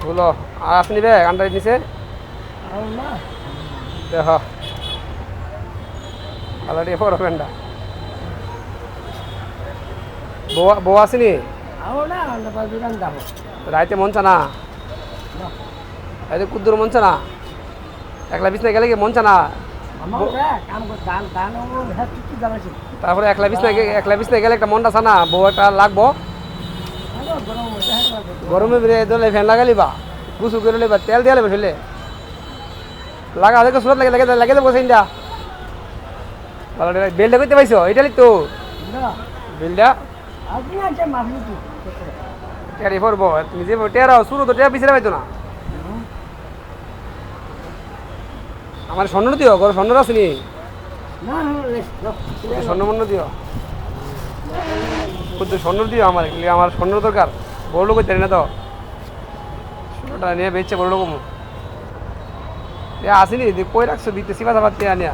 বলো আর আসনি বে আন্ডার নিচে দেখ আলাদা ফোর ফ্রেন্ডা বউ আসেনি রাইতে মন না রাইতে কুদ্দুর মন না একলা বিছনা গেলে কি মন না তারপরে একলা বিছনা গেলে একটা মনটা না বউ একটা লাগবো গরমে বেরিয়ে দলে ফ্যান লাগালি বা গুসু করে বা তেল দিয়ে ফেলে লাগা দেখো সুরত লাগে লাগে লাগে দেবো সেইটা ভালো বেলটা করতে পাইছো এটা তো বেলটা টেরি পড়বো তুমি যে টেরাও শুরু তো টেরা পিছিয়ে পাইতো না আমার স্বর্ণ দিও ঘর স্বর্ণ আসেনি স্বর্ণ মন্য দিও স্বর্ণ দিও আমার স্বর্ণ দরকার বড় লোক জানি না তো স্বর্ণটা নিয়ে বেচছে বড় লোক আসেনি কই রাখছো দিতে সিবা সাবাদ নিয়ে